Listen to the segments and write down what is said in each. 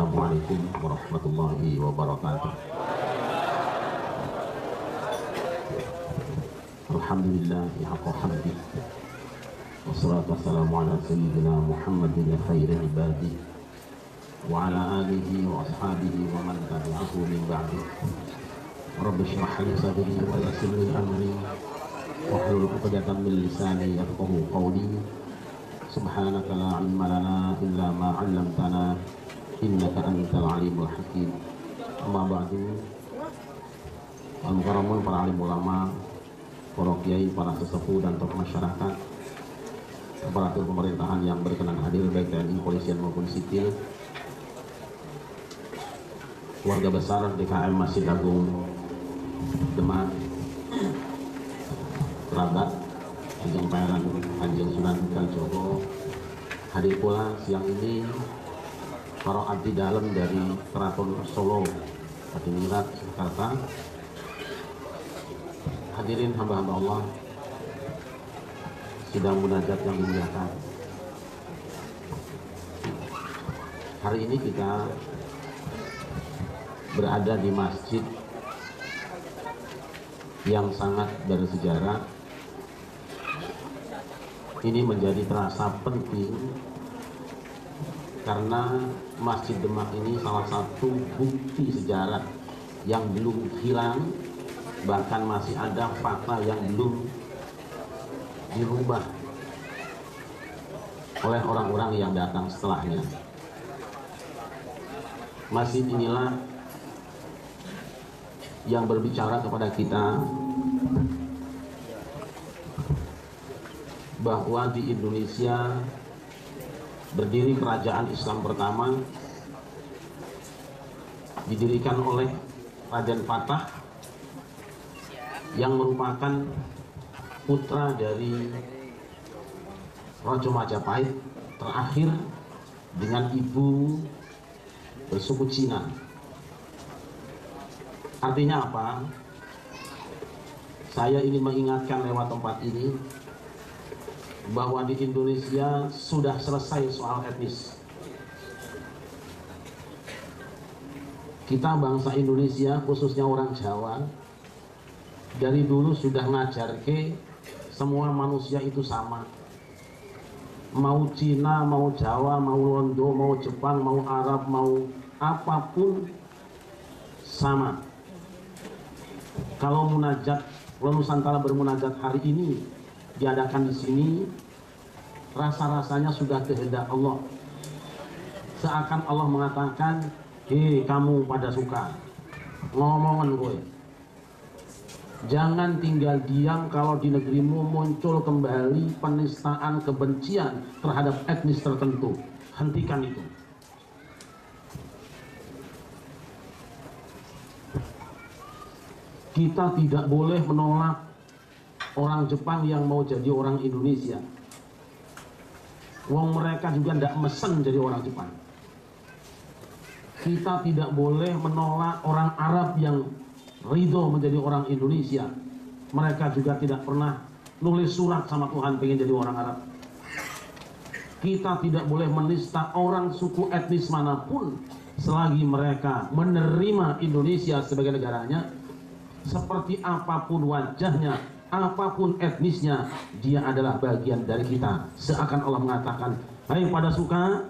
Assalamualaikum warahmatullahi wabarakatuh. Alhamdulillah haqqa hamdi. Wassalatu wassalamu ala sayyidina Muhammadin khairil ibadi wa ala alihi wa ashabihi wa man tabi'ahu min ba'di. Rabbi shrah li sadri wa yassir li amri wahlul 'uqdatam min lisani yafqahu qawli. Subhanaka la ilma lana illa ma 'allamtana innaka antal alimul hakim. Amma ba'du. Al-mukarramun, para alim ulama, para kiai, para sesepuh dan tokoh masyarakat, aparatur pemerintahan yang berkenan hadir baik TNI, polisian maupun sipil, keluarga besar DKM Masjid Agung Demak, kerabat Kanjeng Pangeran Kanjeng Sunan Kalijogo, hadir pula siang ini para abdi dalam dari Keraton Solo, Hadiningrat, Jakarta, hadirin hamba-hamba Allah sidang munajat yang dimuliakan. Hari ini kita berada di masjid yang sangat bersejarah. Ini menjadi terasa penting karena Masjid Demak ini salah satu bukti sejarah yang belum hilang, bahkan masih ada fakta yang belum dirubah oleh orang-orang yang datang setelahnya. Masjid inilah yang berbicara kepada kita bahwa di Indonesia berdiri kerajaan Islam pertama, didirikan oleh Raden Fatah yang merupakan putra dari Raja Majapahit terakhir dengan ibu bersuku Cina. Artinya apa? Saya ingin mengingatkan lewat tempat ini bahwa di Indonesia sudah selesai soal etnis. Kita bangsa Indonesia, khususnya orang Jawa, dari dulu sudah ngajar ke semua manusia itu sama. Mau Cina, mau Jawa, mau Londo, mau Jepang, mau Arab, mau apapun sama. Kalau munajat, kalau Nusantara bermunajat hari ini diadakan di sini, rasa-rasanya sudah kehendak Allah. Seakan Allah mengatakan, hei kamu pada suka ngomongan gue, jangan tinggal diam kalau di negerimu muncul kembali penistaan kebencian terhadap etnis tertentu. Hentikan itu. Kita tidak boleh menolak orang Jepang yang mau jadi orang Indonesia. Wong mereka juga tidak mesen jadi orang Jepang. Kita tidak boleh menolak orang Arab yang ridho menjadi orang Indonesia. Mereka juga tidak pernah nulis surat sama Tuhan pengen jadi orang Arab. Kita tidak boleh menista orang suku etnis manapun selagi mereka menerima Indonesia sebagai negaranya. Seperti apapun wajahnya, apapun etnisnya, dia adalah bagian dari kita. Seakan Allah mengatakan, hai pada suka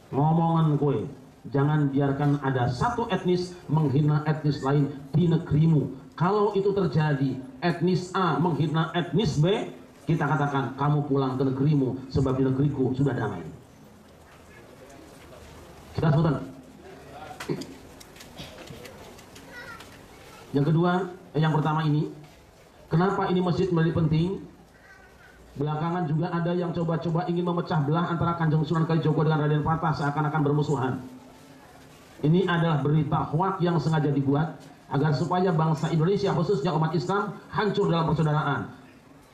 ngomongan gue, jangan biarkan ada satu etnis menghina etnis lain di negerimu. Kalau itu terjadi, etnis A menghina etnis B, kita katakan kamu pulang ke negerimu, sebab di negeriku sudah damai. Kita sebutkan. Yang kedua, yang pertama ini, kenapa ini masjid menjadi penting? Belakangan juga ada yang coba-coba ingin memecah belah antara Kanjeng Sunan Kalijogo dengan Raden Fatah seakan-akan bermusuhan. Ini adalah berita hoak yang sengaja dibuat agar supaya bangsa Indonesia, khususnya umat Islam, hancur dalam persaudaraan.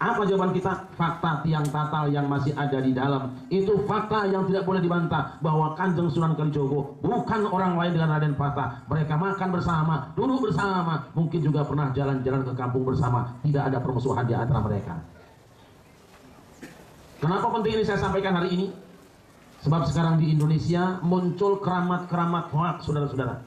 Apa jawaban kita? Fakta tiang tatal yang masih ada di dalam. Itu fakta yang tidak boleh dibantah, bahwa Kanjeng Sunan Kalijogo bukan orang lain dengan Raden Fatah. Mereka makan bersama, duduk bersama, mungkin juga pernah jalan-jalan ke kampung bersama. Tidak ada permusuhan di antara mereka. Kenapa penting ini saya sampaikan hari ini? Sebab sekarang di Indonesia muncul keramat-keramat hoak, saudara-saudara.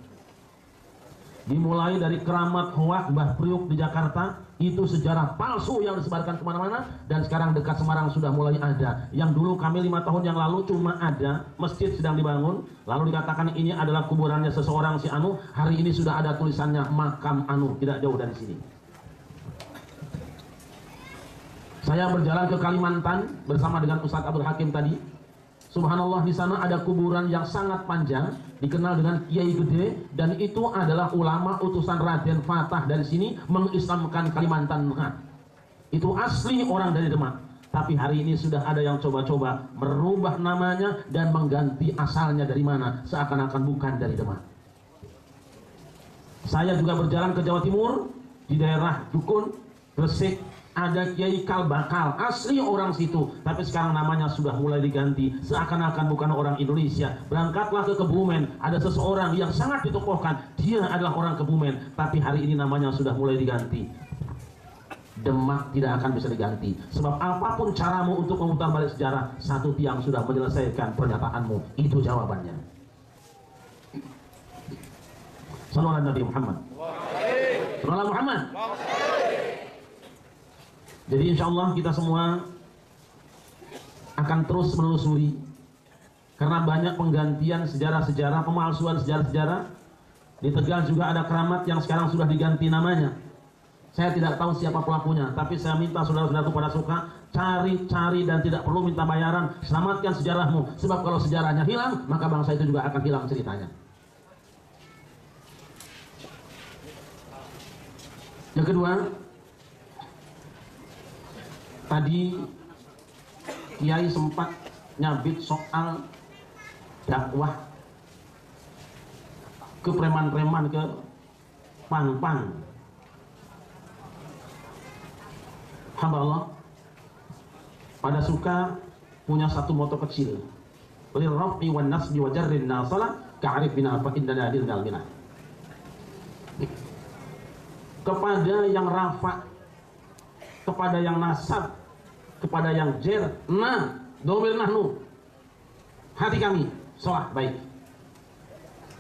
Dimulai dari keramat hoak Mbah Priuk di Jakarta, itu sejarah palsu yang disebarkan kemana-mana, dan sekarang dekat Semarang sudah mulai ada. Yang dulu kami 5 tahun yang lalu cuma ada masjid sedang dibangun, lalu dikatakan ini adalah kuburannya seseorang si Anu. Hari ini sudah ada tulisannya makam Anu, tidak jauh dari sini. Saya berjalan ke Kalimantan bersama dengan Ustadz Abdul Hakim tadi. Subhanallah, di sana ada kuburan yang sangat panjang, dikenal dengan Kiai Gede, dan itu adalah ulama utusan Raden Fatah dari sini mengislamkan Kalimantan Tengah. Itu asli orang dari Demak. Tapi hari ini sudah ada yang coba-coba merubah namanya dan mengganti asalnya dari mana, seakan-akan bukan dari Demak. Saya juga berjalan ke Jawa Timur, di daerah Dukun, Gresik, ada Kiai Kalbakal, asli orang situ, tapi sekarang namanya sudah mulai diganti, seakan-akan bukan orang Indonesia. Berangkatlah ke Kebumen, ada seseorang yang sangat ditokohkan, dia adalah orang Kebumen, tapi hari ini namanya sudah mulai diganti. Demak tidak akan bisa diganti, sebab apapun caramu untuk memutar balik sejarah, satu tiang sudah menyelesaikan pernyataanmu. Itu jawabannya. Sallallahu alaihi Nabi Muhammad. Sallallahu Muhammad. Jadi insya Allah kita semua akan terus menelusuri, karena banyak penggantian sejarah-sejarah, pemalsuan sejarah-sejarah. Di Tegal juga ada keramat yang sekarang sudah diganti namanya. Saya tidak tahu siapa pelakunya, tapi saya minta saudara-saudaraku pada suka cari-cari dan tidak perlu minta bayaran. Selamatkan sejarahmu, sebab kalau sejarahnya hilang, maka bangsa itu juga akan hilang ceritanya. Yang kedua, tadi Kiai sempat nyabit soal dakwah ke preman-preman, ke pang-pang. Hamba Allah pada suka punya satu moto kecil, lirrafi wan nasbi wa jarrin nasala ka'arif bina fa inna nadil galmina. Kepada yang rafa, kepada yang nasab, kepada yang jer, nah, domir nahnu, hati kami salah baik.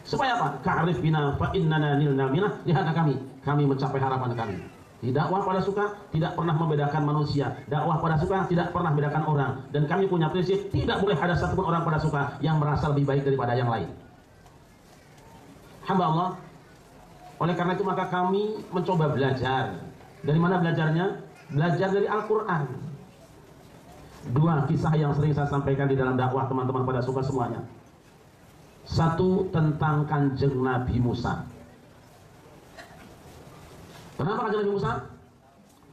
Supaya apa? Ka'arif bina fa innana nilna minah, lihat kami mencapai harapan kami. Di dakwah pada suka tidak pernah membedakan manusia, dakwah pada suka tidak pernah membedakan orang, dan kami punya prinsip tidak boleh ada satupun orang pada suka yang merasa lebih baik daripada yang lain. Hamba Allah, oleh karena itu maka kami mencoba belajar. Dari mana belajarnya? Belajar dari Al-Quran. Dua kisah yang sering saya sampaikan di dalam dakwah teman-teman pada suka semuanya. Satu tentang Kanjeng Nabi Musa. Kenapa Kanjeng Nabi Musa?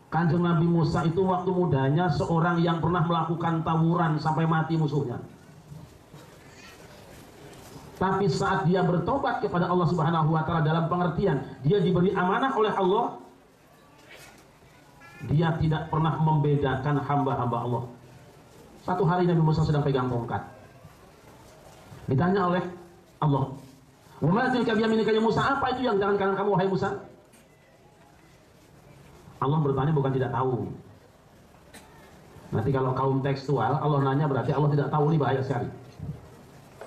Kanjeng Nabi Musa itu waktu mudanya seorang yang pernah melakukan tawuran sampai mati musuhnya. Tapi saat dia bertobat kepada Allah Subhanahu wa Ta'ala, dalam pengertian dia diberi amanah oleh Allah, dia tidak pernah membedakan hamba-hamba Allah. Satu hari Nabi Musa sedang pegang tongkat. Ditanya oleh Allah, "Wa ma tilka biyaminika ya Musa?" Apa itu yang tangan kanan kamu wahai Musa? Allah bertanya bukan tidak tahu. Nanti kalau kaum tekstual Allah nanya berarti Allah tidak tahu, ini bahaya sekali.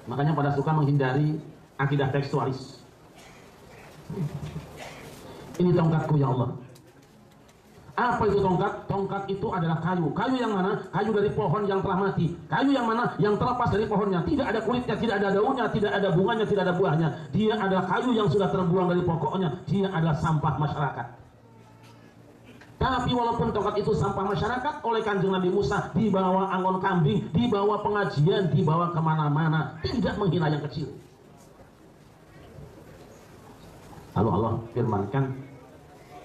Makanya pada suka menghindari akidah tekstualis. Ini tongkatku ya Allah. Apa itu tongkat? Tongkat itu adalah kayu. Kayu yang mana? Kayu dari pohon yang telah mati. Kayu yang mana? Yang terlepas dari pohonnya. Tidak ada kulitnya, tidak ada daunnya, tidak ada bunganya, tidak ada buahnya. Dia adalah kayu yang sudah terbuang dari pokoknya. Dia adalah sampah masyarakat. Tapi walaupun tongkat itu sampah masyarakat, oleh Kanjeng Nabi Musa dibawa angon kambing, dibawa pengajian, dibawa kemana-mana, tidak menghina yang kecil. Lalu Allah firmankan,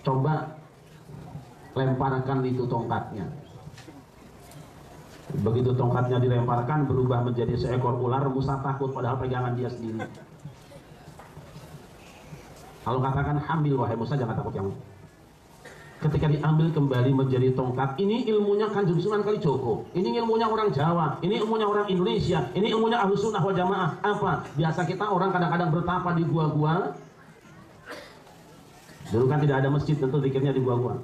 coba lemparkan itu tongkatnya. Begitu tongkatnya dilemparkan, berubah menjadi seekor ular. Musa takut padahal pegangan dia sendiri. Lalu katakan, hamil wahai Musa, jangan takut yang. Ketika diambil kembali menjadi tongkat, ini ilmunya Kanjeng Sunan Kalijogo, ini ilmunya orang Jawa, ini ilmunya orang Indonesia, ini ilmunya Ahlus Sunnah wal Jamaah. Apa? Biasa kita orang kadang-kadang bertapa di gua-gua. Dulu kan tidak ada masjid, tentu zikirnya di gua-gua.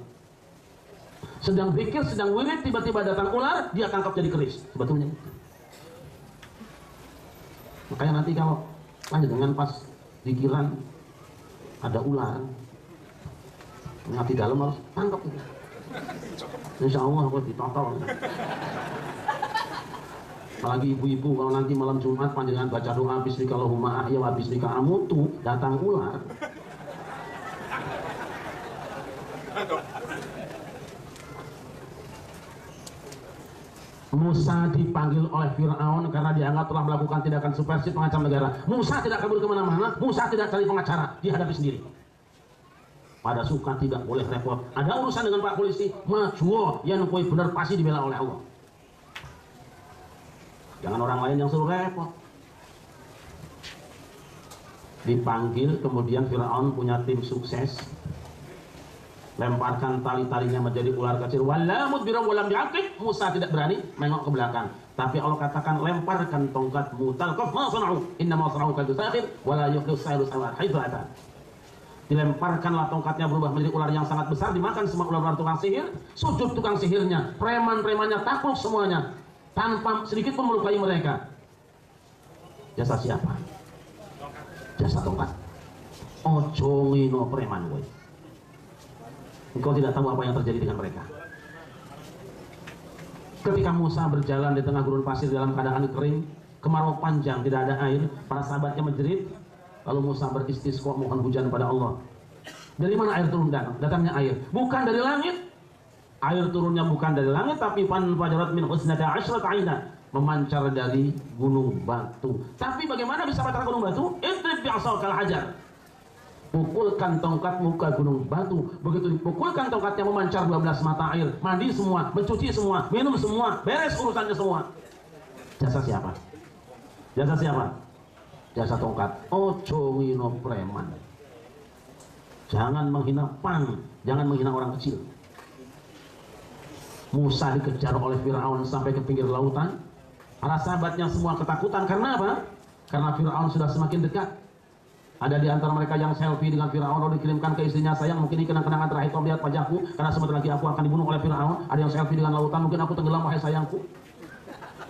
Sedang zikir, sedang wirid, tiba-tiba datang ular, dia tangkap jadi keris. Sebetulnya Makanya nanti kalau panjenengan pas pikiran ada ular, di dalam harus tangkap itu. Insya Allah aku ditotol. Apalagi ibu-ibu kalau nanti malam Jumat panjenengan baca doa bismillahirrahmanirrahim ahya wa bismika amutu, datang ular. Musa dipanggil oleh Fir'aun karena dianggap telah melakukan tindakan subversif mengancam negara. Musa tidak kabur kemana-mana, Musa tidak cari pengacara, dihadapi sendiri. Pada suka tidak boleh repot. Ada urusan dengan Pak Polisi, maju yang kue benar pasti dibela oleh Allah. Jangan orang lain yang suruh repot. Dipanggil, kemudian Fir'aun punya tim sukses. Lemparkan tali-talinya menjadi ular kecil. Walamut biram walam bi'aqib. Musa tidak berani menengok ke belakang. Tapi Allah katakan, lemparkan tongkatmu. Talqaf ma sana'u. Inna ma sana'u kadu sakhir. Wala yukhlis sayru sawar. Haithu ata. Dilemparkanlah tongkatnya berubah menjadi ular yang sangat besar. Dimakan semua ular-ular tukang sihir. Sujud tukang sihirnya. Preman-premannya takluk semuanya. Tanpa sedikit pun melukai mereka. Jasa siapa? Jasa tongkat. Ojo ngino preman gue. Engkau tidak tahu apa yang terjadi dengan mereka. Ketika Musa berjalan di tengah gurun pasir dalam keadaan kering, kemarau panjang, tidak ada air, para sahabatnya menjerit. Lalu Musa beristisqa mohon hujan pada Allah. Dari mana air turun datangnya air? Bukan dari langit. Air turunnya bukan dari langit, tapi fanfajarat min husnata asyrat aina, memancar dari gunung batu. Tapi bagaimana bisa memancar gunung batu? Idrib bi'asakal hajar. Pukulkan tongkatmu ke gunung batu. Begitu dipukulkan tongkatnya memancar 12 mata air. Mandi semua, mencuci semua, minum semua, beres urusannya semua. Jasa siapa? Jasa siapa? Jasa tongkat. Ojo ngino preman. Jangan menghina pang, jangan menghina orang kecil. Musa dikejar oleh Fir'aun sampai ke pinggir lautan. Para sahabatnya semua ketakutan. Karena apa? Karena Fir'aun sudah semakin dekat. Ada di antara mereka yang selfie dengan Fir'aun lalu dikirimkan ke istrinya, sayang mungkin ini kenang-kenangan terakhir kau lihat wajahku karena sebentar lagi aku akan dibunuh oleh Fir'aun. Ada yang selfie dengan lautan, mungkin aku tenggelam wahai sayangku.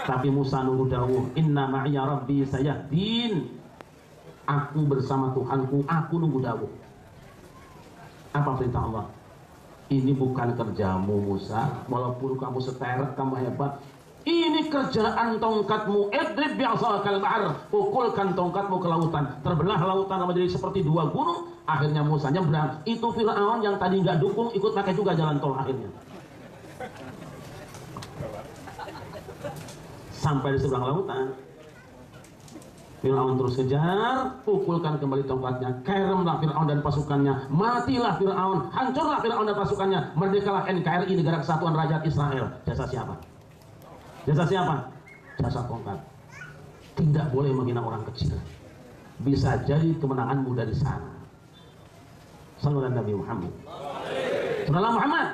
Tapi Musa nunggu dawuh, inna ma'iya rabbi sayahdin. Aku bersama Tuhanku, aku nunggu dawuh. Apa perintah Allah? Ini bukan kerjamu Musa, walaupun kamu seteret, kamu hebat. Ini kerjaan tongkatmu. Idrib bi'asakal bahr. Pukulkan tongkatmu ke lautan. Terbelah lautan menjadi seperti dua gunung. Akhirnya Musa nyebrang. Itu Fir'aun yang tadi nggak dukung ikut pakai juga jalan tol akhirnya. Sampai di seberang lautan. Fir'aun terus kejar, pukulkan kembali tongkatnya. Keremlah Fir'aun dan pasukannya. Matilah Fir'aun, hancurlah Fir'aun dan pasukannya. Merdekalah NKRI, Negara Kesatuan Rakyat Israel. Jasa siapa? Jasa siapa? Jasa tongkat. Tidak boleh menghina orang kecil. Bisa jadi kemenanganmu dari sana. Sallallahu Nabi Muhammad. Sallallahu Muhammad.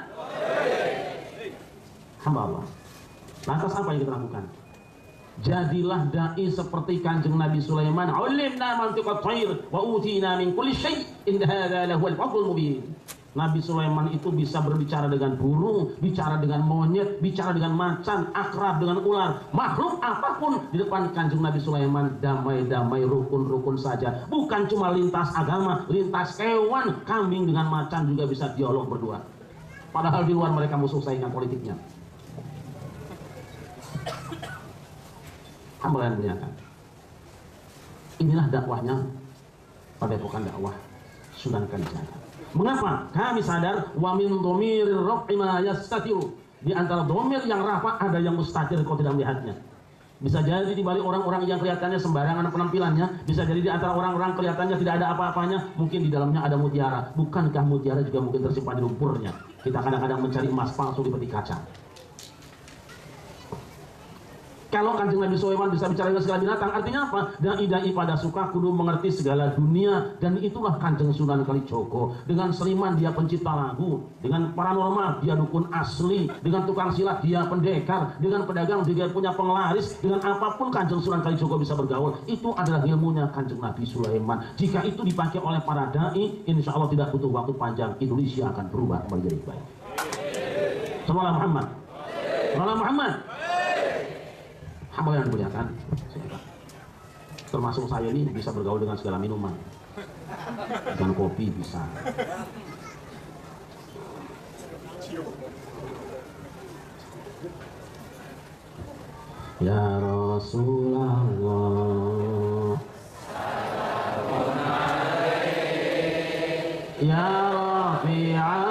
Hamba Allah. Lantas apa yang kita lakukan? Jadilah dai seperti Kanjeng Nabi Sulaiman. Ulimna mantiqat thair wa utina min kulli syai' in hadza lahu al-fadlul mubin. Nabi Sulaiman itu bisa berbicara dengan burung, bicara dengan monyet, bicara dengan macan, akrab dengan ular, makhluk apapun di depan Kanjeng Nabi Sulaiman damai-damai, rukun-rukun saja. Bukan cuma lintas agama, lintas kewan, kambing dengan macan juga bisa dialog berdua. Padahal di luar mereka musuh saingan politiknya. Hamba yang muliakan. Inilah dakwahnya Padepokan Dakwah Sunan Kalijaga. Mengapa? Kami sadar wa min dhamirir raf'i ma yastatiru. Di antara dhamir yang rafa ada yang mustatir kau tidak melihatnya. Bisa jadi di balik orang-orang yang kelihatannya sembarangan penampilannya, bisa jadi di antara orang-orang kelihatannya tidak ada apa-apanya, mungkin di dalamnya ada mutiara. Bukankah mutiara juga mungkin tersimpan di lumpurnya? Kita kadang-kadang mencari emas palsu di peti kaca. Kalau Kanjeng Nabi Sulaiman bisa bicara dengan segala binatang, artinya apa? Dai-dai pada suka kudu mengerti segala dunia. Dan itulah Kanjeng Sunan Kalijogo. Dengan seniman dia pencipta lagu, dengan paranormal dia dukun asli, dengan tukang silat dia pendekar, dengan pedagang dia punya penglaris, dengan apapun Kanjeng Sunan Kalijogo bisa bergaul. Itu adalah ilmunya Kanjeng Nabi Sulaiman. Jika itu dipakai oleh para dai, insya Allah tidak butuh waktu panjang, Indonesia akan berubah menjadi baik. Sallallahu Muhammad. Sallallahu Muhammad. Hamba yang dimuliakan. Termasuk saya ini bisa bergaul dengan segala minuman, dan kopi bisa. Ya Rasulullah, ya Rafi'a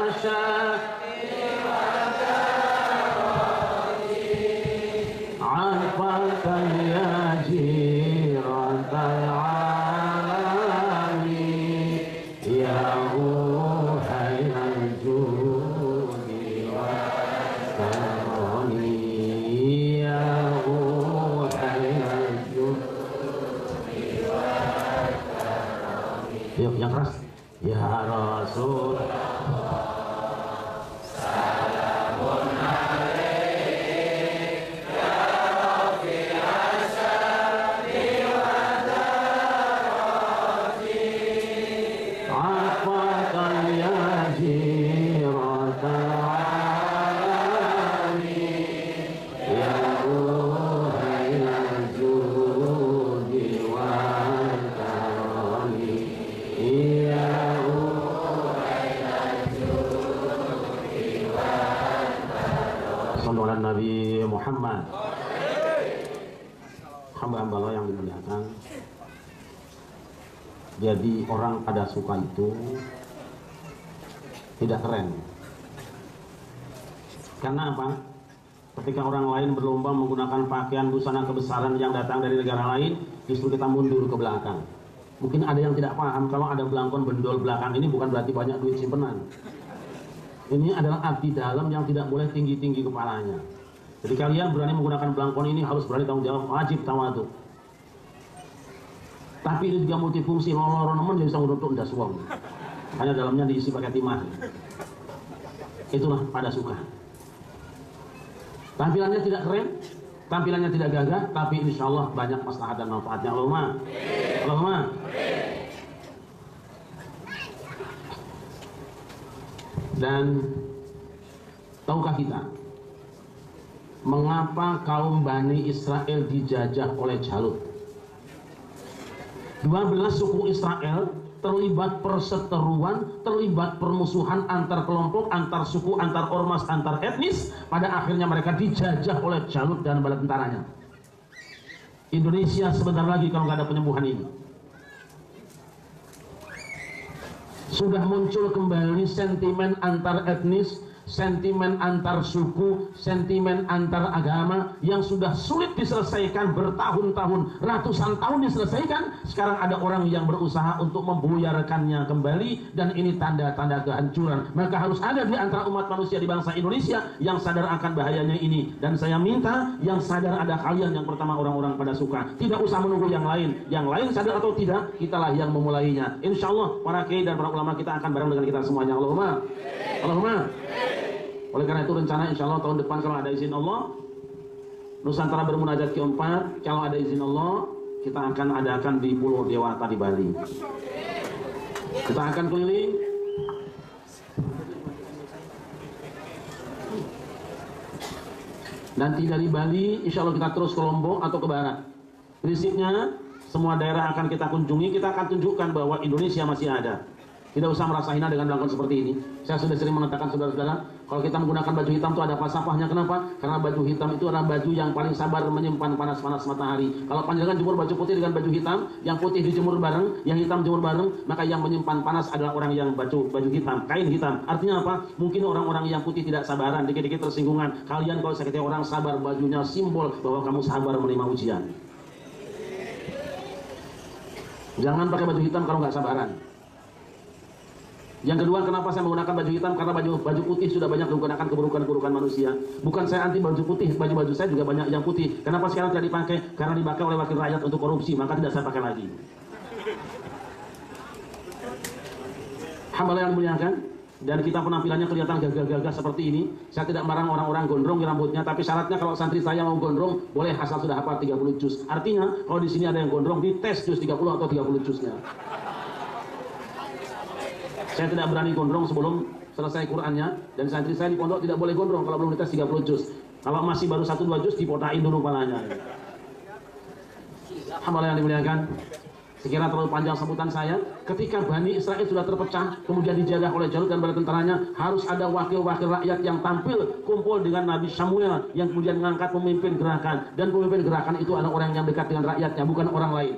عفاك يا جيرة العالمين يا روح الجود والكرم يا روح الجود والكرم. Yuk yang keras. Ya Rasul. Nabi Muhammad. Hamba-hamba Allah yang dimuliakan, jadi orang pada suka itu tidak keren. Karena apa? Ketika orang lain berlomba menggunakan pakaian busana kebesaran yang datang dari negara lain, justru kita mundur ke belakang. Mungkin ada yang tidak paham kalau ada belangkon bendol belakang ini bukan berarti banyak duit simpenan. Ini adalah abdi dalam yang tidak boleh tinggi-tinggi kepalanya. Jadi kalian berani menggunakan belangkon ini harus berani tanggung jawab, wajib tawadhu. Tapi ini juga multifungsi, loloron nemen bisa untuk ndas uang. Hanya dalamnya diisi pakai timah. Itulah pada suka. Tampilannya tidak keren, tampilannya tidak gagah, tapi insya Allah banyak maslahat dan manfaatnya. Allahumma. Dan tahukah kita mengapa kaum Bani Israel dijajah oleh Jalut? 12 suku Israel terlibat perseteruan, terlibat permusuhan antar kelompok, antar suku, antar ormas, antar etnis. Pada akhirnya mereka dijajah oleh Jalut dan bala tentaranya. Indonesia sebentar lagi kalau nggak ada penyembuhan ini, sudah muncul kembali sentimen antar etnis, sentimen antar suku, sentimen antar agama yang sudah sulit diselesaikan bertahun-tahun, ratusan tahun diselesaikan. Sekarang ada orang yang berusaha untuk membuyarkannya kembali, dan ini tanda-tanda kehancuran. Maka harus ada di antara umat manusia di bangsa Indonesia yang sadar akan bahayanya ini. Dan saya minta yang sadar ada kalian yang pertama, orang-orang pada suka. Tidak usah menunggu yang lain sadar atau tidak, kitalah yang memulainya. Insya Allah para kiai dan para ulama kita akan bareng dengan kita semuanya. Allahumma. Oleh karena itu rencana insya Allah tahun depan kalau ada izin Allah, Nusantara bermunajat keempat, kalau ada izin Allah kita akan adakan di Pulau Dewata di Bali. Kita akan keliling nanti dari Bali, insya Allah kita terus ke Lombok atau ke barat. Prinsipnya semua daerah akan kita kunjungi, kita akan tunjukkan bahwa Indonesia masih ada. Tidak usah merasa hina dengan belangkon seperti ini. Saya sudah sering mengatakan saudara-saudara, kalau kita menggunakan baju hitam itu ada falsafahnya. Kenapa? Karena baju hitam itu adalah baju yang paling sabar menyimpan panas-panas matahari. Kalau panjangan jemur baju putih dengan baju hitam, yang putih dijemur bareng, yang hitam jemur bareng, maka yang menyimpan panas adalah orang yang baju hitam, kain hitam. Artinya apa? Mungkin orang-orang yang putih tidak sabaran, dikit-dikit tersinggungan. Kalian kalau saya kata orang sabar, bajunya simbol bahwa kamu sabar menerima ujian. Jangan pakai baju hitam kalau nggak sabaran. Yang kedua, kenapa saya menggunakan baju hitam? Karena baju putih sudah banyak menggunakan keburukan-keburukan manusia. Bukan saya anti baju putih, baju saya juga banyak yang putih. Kenapa sekarang tidak dipakai? Karena dipakai oleh wakil rakyat untuk korupsi, maka tidak saya pakai lagi. Hamba yang dimuliakan, dan kita penampilannya kelihatan gagah-gagah seperti ini. Saya tidak melarang orang-orang gondrong di rambutnya, tapi syaratnya kalau santri saya mau gondrong, boleh asal sudah hafal 30 juz. Artinya, kalau di sini ada yang gondrong, dites juz 30 atau 30 juznya. Saya tidak berani gondrong sebelum selesai Qur'annya, dan santri saya di pondok tidak boleh gondrong kalau belum dites 30 juz. Kalau masih baru 1-2 juz, dipotain dulu kepalanya. Hamba yang dimuliakan, sekiranya terlalu panjang sebutan saya. Ketika Bani Israel sudah terpecah, kemudian dijajah oleh Jalut dan bala tentaranya, harus ada wakil-wakil rakyat yang tampil kumpul dengan Nabi Samuel yang kemudian mengangkat pemimpin gerakan, dan pemimpin gerakan itu adalah orang yang dekat dengan rakyatnya, bukan orang lain.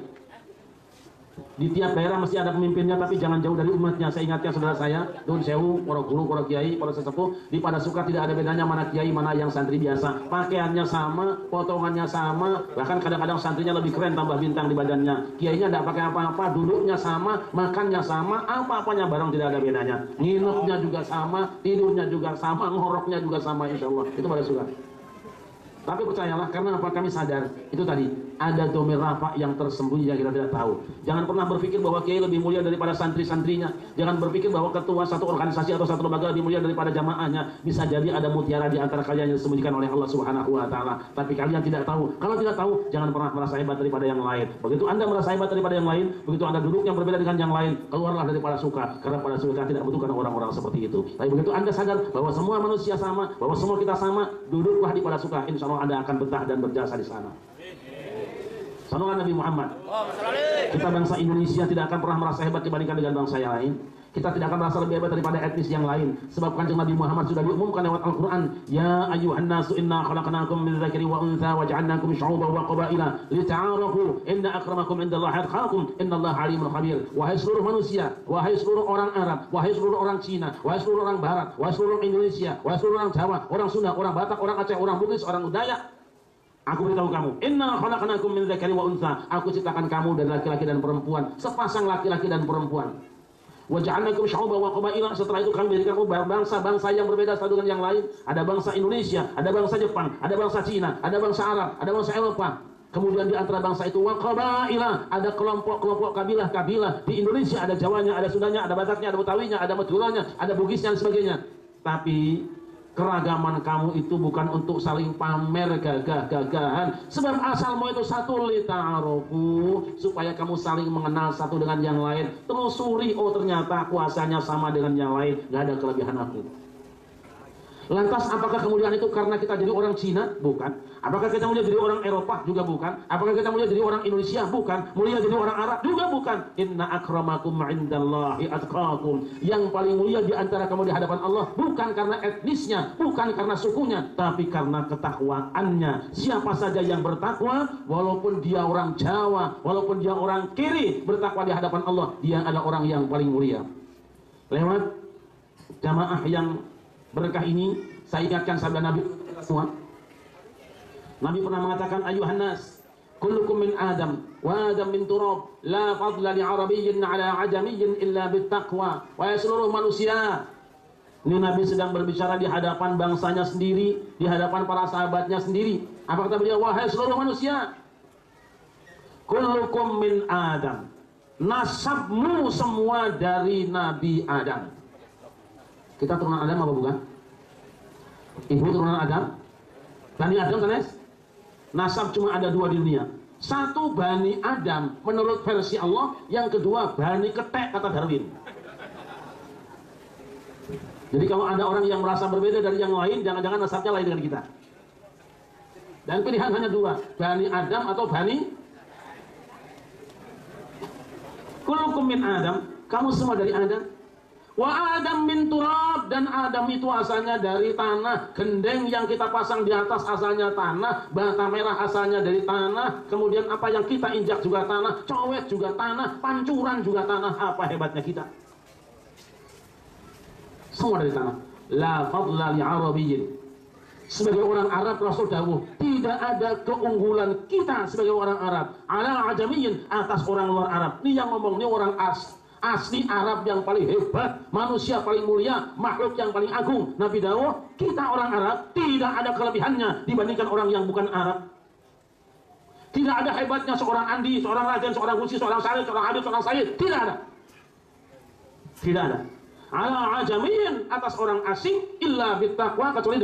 Di tiap daerah mesti ada pemimpinnya, tapi jangan jauh dari umatnya. Saya ingatkan saudara saya, Dun Sewu, para guru, para kiai, para sesepuh, di Pada Suka tidak ada bedanya mana kiai, mana yang santri biasa. Pakaiannya sama, potongannya sama, bahkan kadang-kadang santrinya lebih keren, tambah bintang di badannya. Kiainya tidak pakai apa-apa, duduknya sama, makannya sama, apa-apanya barang tidak ada bedanya. Nginepnya juga sama, tidurnya juga sama, ngoroknya juga sama, insya Allah. Itu Pada Suka. Tapi percayalah, karena apa, kami sadar itu tadi ada domir rafa yang tersembunyi yang kita tidak tahu. Jangan pernah berpikir bahwa kiai lebih mulia daripada santri-santrinya. Jangan berpikir bahwa ketua satu organisasi atau satu lembaga lebih mulia daripada jamaahnya. Bisa jadi ada mutiara di antara kalian yang disembunyikan oleh Allah Subhanahu wa taala, tapi kalian tidak tahu. Kalau tidak tahu, jangan pernah merasa hebat daripada yang lain. Begitu Anda merasa hebat daripada yang lain, begitu Anda duduk yang berbeda dengan yang lain, keluarlah dari Pada Suka, karena Pada Suka tidak membutuhkan orang-orang seperti itu. Tapi begitu Anda sadar bahwa semua manusia sama, bahwa semua kita sama, duduklah di Pada Suka. Insya Allah Anda akan betah dan berjasa di sana. Sallallahu Nabi Muhammad. Kita bangsa Indonesia tidak akan pernah merasa hebat dibandingkan dengan bangsa yang lain. Kita tidak akan merasa lebih hebat daripada etnis yang lain, sebab Kanjeng Nabi Muhammad sudah diumumkan lewat Al-Quran, ya ayyuhan nasu inna khalaqnakum min dzakari wa untha wa ja'alnakum syu'uban wa qabaila lita'arafu inna akramakum indallahi atqakum innallaha alimun khabir. Wahai seluruh manusia, wahai seluruh orang Arab, wahai seluruh orang Cina, wahai seluruh orang Barat, wahai seluruh orang Indonesia, wahai seluruh orang Jawa, orang Sunda, orang Batak, orang Aceh, orang Bugis, orang Dayak, aku beritahu kamu, inna khalaqnakum min dzakari wa untha, aku ciptakan kamu dari laki-laki dan perempuan, sepasang laki-laki dan perempuan. Wa ja'alnakum syu'uban wa qabaila, setelah itu kami berikan kamu bangsa-bangsa yang berbeda satu dengan yang lain. Ada bangsa Indonesia, ada bangsa Jepang, ada bangsa Cina, ada bangsa Arab, ada bangsa Eropa. Kemudian di antara bangsa itu wa qabaila, ada kelompok-kelompok kabilah-kabilah. Di Indonesia ada Jawanya, ada Sundanya, ada Bataknya, ada Betawinya, ada Maduranya, ada Bugisnya dan sebagainya. Tapi keragaman kamu itu bukan untuk saling pamer gagah-gagahan, sebab asalmu itu satu, lita'arofu, supaya kamu saling mengenal satu dengan yang lain. Telusuri, oh ternyata kuasanya sama dengan yang lain, gak ada kelebihan aku. Lantas apakah kemuliaan itu karena kita jadi orang Cina? Bukan. Apakah kita mulia jadi orang Eropa? Juga bukan. Apakah kita mulia jadi orang Indonesia? Bukan. Mulia jadi orang Arab? Juga bukan. Inna akramakum indallahi atqakum. Yang paling mulia di antara kamu di hadapan Allah bukan karena etnisnya, bukan karena sukunya, tapi karena ketakwaannya. Siapa saja yang bertakwa, walaupun dia orang Jawa, walaupun dia orang kiri, bertakwa di hadapan Allah, dia adalah orang yang paling mulia. Lewat jamaah yang berkah ini, saya ingatkan sabda Nabi semua. Nabi pernah mengatakan, ayuhan nas, kullukum min Adam, wa Adam min turab, la fadla li Arabiyyin ala ajamiyyin illa bittaqwa. Wahai seluruh manusia, ini Nabi sedang berbicara di hadapan bangsanya sendiri, di hadapan para sahabatnya sendiri. Apa kata beliau? Wahai seluruh manusia, kullukum min Adam, nasabmu semua dari Nabi Adam. Kita turunan Adam apa bukan? Ibu turunan Adam? Bani Adam kan? Nasab cuma ada dua di dunia. Satu Bani Adam menurut versi Allah, yang kedua Bani Ketek kata Darwin. Jadi kalau ada orang yang merasa berbeda dari yang lain, jangan-jangan nasabnya lain dengan kita. Dan pilihan hanya dua, Bani Adam atau Bani. Kullukum min Adam, kamu semua dari Adam. Wa Adam min turab, dan Adam itu asalnya dari tanah. Gendeng yang kita pasang di atas asalnya tanah, bata merah asalnya dari tanah, kemudian apa yang kita injak juga tanah, cowet juga tanah, pancuran juga tanah. Apa hebatnya kita? Semua dari tanah. La fadla li Arabiyyin. Sebagai orang Arab, Rasul dawuh, tidak ada keunggulan kita sebagai orang Arab ala ajamiyyin, atas orang luar Arab. Ini yang ngomong, ini orang asli Arab yang paling hebat, manusia paling mulia, makhluk yang paling agung. Nabi dawuh, kita orang Arab tidak ada kelebihannya dibandingkan orang yang bukan Arab. Tidak ada hebatnya seorang Andi, seorang Raden, seorang Husi, seorang Salih, seorang Habib, seorang Sayyid. Tidak ada. Tidak ada. Ala ajamiyyin, atas orang asing, illa bittaqwa, kecuali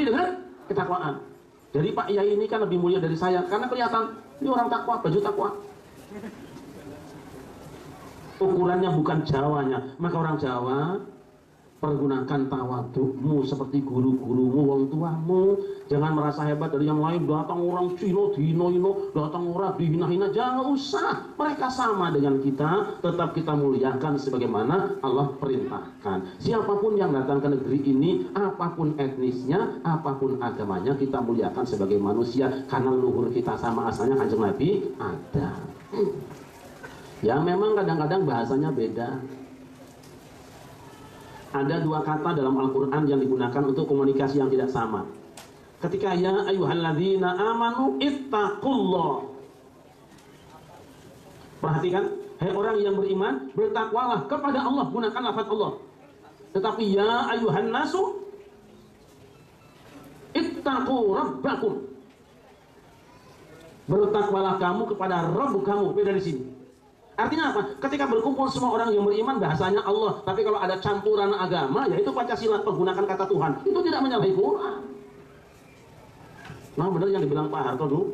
dengan ketakwaan. Jadi Pak Yai ini kan lebih mulia dari saya karena kelihatan ini orang takwa, baju takwa. Ukurannya bukan Jawanya. Maka orang Jawa Pergunakan tawadukmu seperti guru-gurumu, wong tuamu. Jangan merasa hebat dari yang lain. Datang orang Cina dihina-hina, datang orang dihina-hina. Jangan usah. Mereka sama dengan kita. Tetap kita muliakan sebagaimana Allah perintahkan. Siapapun yang datang ke negeri ini, apapun etnisnya, apapun agamanya, kita muliakan sebagai manusia. Karena luhur kita sama asalnya Kanjeng Nabi ada. Ya memang kadang-kadang bahasanya beda. Ada dua kata dalam Al-Quran yang digunakan untuk komunikasi yang tidak sama. Ketika ya ayyuhalladzina amanu ittaqullah. Perhatikan, hai orang yang beriman, bertakwalah kepada Allah, gunakan lafaz Allah. Tetapi ya ayyuhan nasu ittaqu rabbakum. Bertakwalah kamu kepada Rabb kamu. Beda di sini. Artinya apa? Ketika berkumpul semua orang yang beriman, bahasanya Allah. Tapi kalau ada campuran agama, yaitu Pancasila, menggunakan kata Tuhan, itu tidak menyalahi Quran. Nah benar yang dibilang Pak Harto dulu.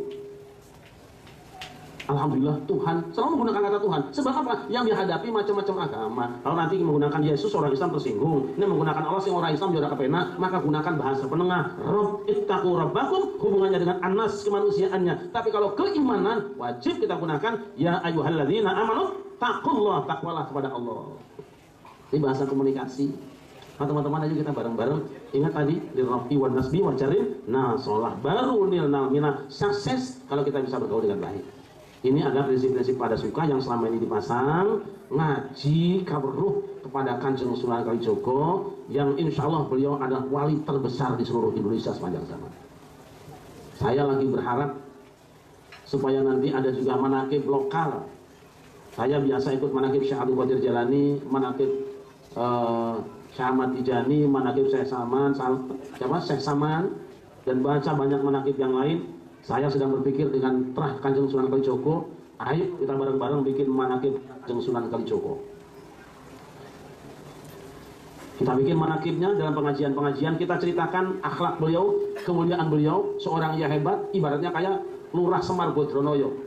Alhamdulillah Tuhan selalu menggunakan kata Tuhan. Sebab apa? Yang dihadapi macam-macam agama. Kalau nanti menggunakan Yesus, orang Islam tersinggung. Ini menggunakan Allah, yang orang Islam juga kepena. Maka gunakan bahasa penengah. Rabb ittaqu rabbakum, hubungannya dengan anas kemanusiaannya. Tapi kalau keimanan, wajib kita gunakan ya ayyuhalladzina amanu taqullah, takwalah kepada Allah. Ini bahasa komunikasi. Nah teman-teman, ayo kita bareng-bareng. Ingat tadi di rafi wan nasbi wan jarin. Nah sholah baru nilnal mina sukses kalau kita bisa bergaul dengan baik. Ini adalah prinsip-prinsip pada suka yang selama ini dipasang. Ngaji kaberuh kepada Kanjeng Sunan Kalijogo, yang insya Allah beliau adalah wali terbesar di seluruh Indonesia sepanjang zaman. Saya lagi berharap supaya nanti ada juga manakib lokal. Saya biasa ikut manakib Syekh Abdul Qadir Jalani, manakib Syekh Ahmad Tijani, manakib Syekh Saman, Syekh Saman, dan baca banyak manakib yang lain. Saya sedang berpikir dengan terah Kanjeng Sunan Kalijogo, ayo kita bareng-bareng bikin manakib Kanjeng Sunan Kalijogo. Kita bikin manakibnya dalam pengajian-pengajian, kita ceritakan akhlak beliau, kemuliaan beliau, seorang yang hebat, ibaratnya kayak Lurah Semar Bodronoyo.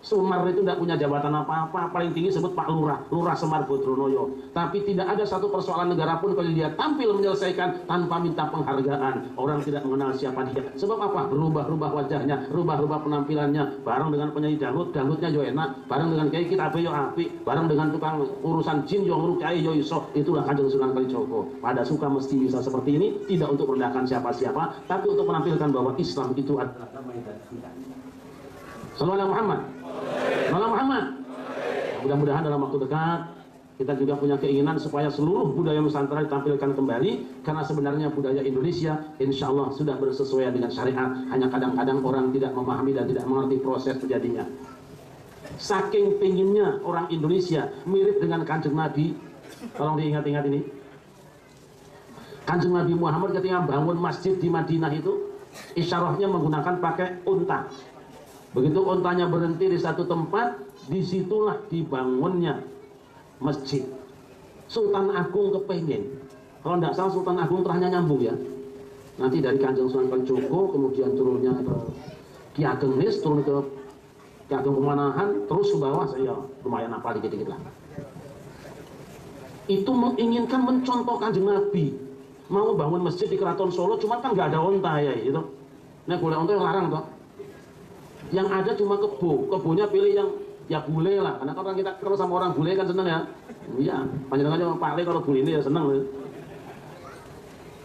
Semar itu tidak punya jabatan apa-apa, paling tinggi sebut Pak Lurah, Lurah Semar Bodronoyo. Tapi tidak ada satu persoalan negara pun kalau dia tampil menyelesaikan tanpa minta penghargaan. Orang tidak mengenal siapa dia. Sebab apa? Berubah-ubah wajahnya, berubah-ubah penampilannya. Bareng dengan penyanyi dangdut, dangdutnya yo enak. Bareng dengan kiai kita yo api. Bareng dengan tukang urusan jin yo ngrukai yo iso. Itulah Kanjeng Sunan Kalijogo. Pada suka mesti bisa seperti ini, tidak untuk merendahkan siapa-siapa, tapi untuk menampilkan bahwa Islam itu adalah damai dan cinta. Sallallahu Muhammad. Muhammad. Mudah-mudahan dalam waktu dekat kita juga punya keinginan supaya seluruh budaya Nusantara ditampilkan kembali, karena sebenarnya budaya Indonesia insya Allah sudah bersesuaian dengan syariat. Hanya kadang-kadang orang tidak memahami dan tidak mengerti proses terjadinya. Saking penginnya orang Indonesia mirip dengan Kanjeng Nabi. Tolong diingat-ingat ini. Kanjeng Nabi Muhammad ketika bangun masjid di Madinah itu, isyarahnya menggunakan pakai unta. Begitu untanya berhenti di satu tempat, disitulah dibangunnya masjid. Sultan Agung kepengen, kalau tidak salah Sultan Agung terahnya nyambung ya. Nanti dari Kanjeng Sunan Kalijogo, kemudian turunnya ke Ki Ageng Nis, turun ke Ki Ageng Pemanahan, terus ke bawah, saya lumayan apa dikit-dikit lah. Itu menginginkan mencontoh Kanjeng Nabi. Mau bangun masjid di Keraton Solo, cuman kan nggak ada onta ya itu. Nah boleh onta yang larang toh. Yang ada cuma kebonya pilih yang ya bule lah, karena kalau kita kalau sama orang bule kan seneng ya. Iya, panjenengan Pak Le kalau bule ini ya seneng.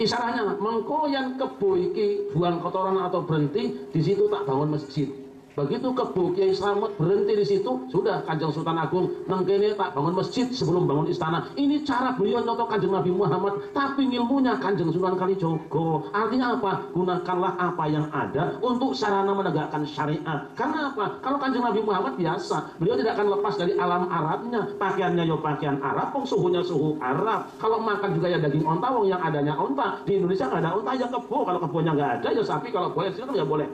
Isyaratnya mengko yang kebo iki buang kotoran atau berhenti di situ tak bangun masjid. Begitu kebo Kiai Slamet berhenti di situ, sudah Kanjeng Sultan Agung nengkene tak bangun masjid sebelum bangun istana. Ini cara beliau contoh Kanjeng Nabi Muhammad, tapi ilmunya Kanjeng Sunan Kalijogo. Artinya apa? Gunakanlah apa yang ada untuk sarana menegakkan syariat. Karena apa? Kalau Kanjeng Nabi Muhammad biasa, beliau tidak akan lepas dari alam Arabnya. Pakaiannya ya pakaian Arab, suhunya suhu Arab. Kalau makan juga ya daging onta, wong yang adanya onta. Di Indonesia nggak ada onta, ya kebo. Kalau kebonya nggak ada, ya sapi. Kalau boleh, sini kan nggak boleh.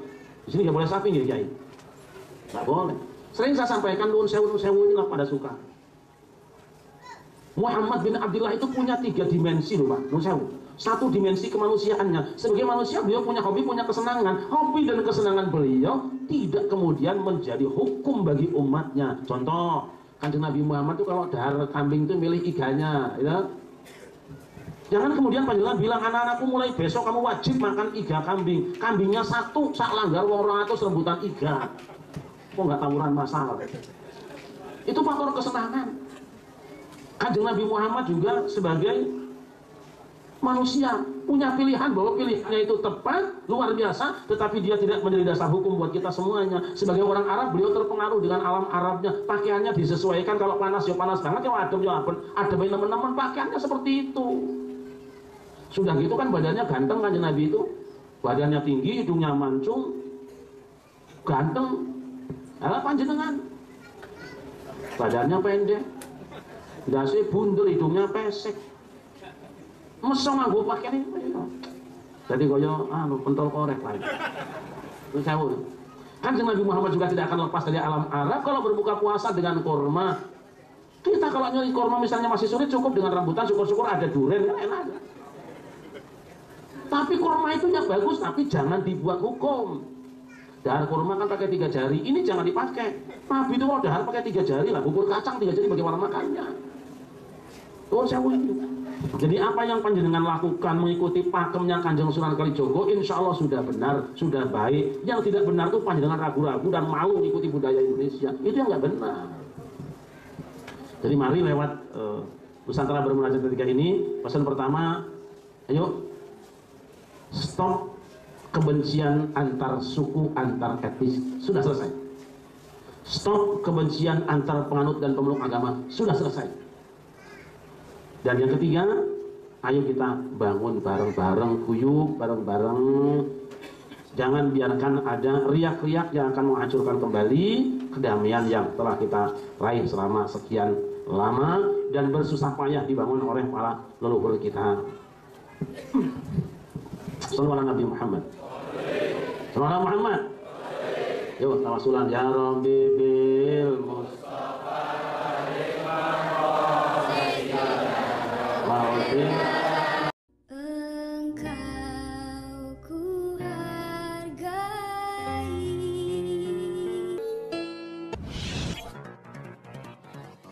Di sini nggak boleh sapi nih, Kiai. Nggak boleh. Sering saya sampaikan nun sewu inilah pada suka. Muhammad bin Abdullah itu punya 3 dimensi loh Pak, nun sewu. Satu dimensi kemanusiaannya. Sebagai manusia beliau punya hobi, punya kesenangan. Hobi dan kesenangan beliau tidak kemudian menjadi hukum bagi umatnya. Contoh, Kanjeng Nabi Muhammad itu kalau dahar kambing itu milih iganya, ya. Jangan kemudian panjenengan bilang, anak-anakku mulai besok kamu wajib makan iga kambing. Kambingnya satu, sak langgar 200 rebutan iga. Kok nggak tawuran masalah? Itu faktor kesenangan. Kanjeng Nabi Muhammad juga sebagai manusia punya pilihan, bahwa pilihannya itu tepat, luar biasa, tetapi dia tidak menjadi dasar hukum buat kita semuanya. Sebagai orang Arab, beliau terpengaruh dengan alam Arabnya. Pakaiannya disesuaikan, kalau panas ya panas banget, ya adem ya adem teman-teman, pakaiannya seperti itu. Sudah gitu kan badannya ganteng, Kanjeng Nabi itu badannya tinggi, hidungnya mancung, ganteng. Alah panjenengan badannya pendek, dasi bundel, hidungnya pesek, mesem nganggo pakaian ini. Jadi koyo pentol korek lagi. Itu Kanjeng Nabi Muhammad juga tidak akan lepas dari alam Arab. Kalau berbuka puasa dengan kurma, kita kalau nyari kurma misalnya masih sulit, cukup dengan rambutan, syukur-syukur ada durian, kan enak. Tapi kurma itu yang bagus, tapi jangan dibuat hukum. Dahar kurma kan pakai 3 jari, ini jangan dipakai. Nabi itu kalau dahar pakai 3 jari lah, bubur kacang 3 jari bagaimana makannya. Tuh saya ini. Jadi apa yang panjenengan lakukan mengikuti pakemnya Kanjeng Sunan Kalijogo, insya Allah sudah benar, sudah baik. Yang tidak benar itu panjenengan ragu-ragu dan mau mengikuti budaya Indonesia, itu yang nggak benar. Jadi mari lewat Nusantara Bermunajat ketika ini, pesan pertama, ayo stop kebencian antar suku, antar etnis, sudah selesai. Stop kebencian antar penganut dan pemeluk agama, sudah selesai. Dan yang ketiga, ayo kita bangun bareng-bareng, guyup bareng-bareng. Jangan biarkan ada riak-riak yang akan menghancurkan kembali kedamaian yang telah kita raih selama sekian lama dan bersusah payah dibangun oleh para leluhur kita. Sallallahu Nabi Muhammad. Sallallahu Muhammad. Yuk tawasulan ya Rabbi bil Mustafa Engkau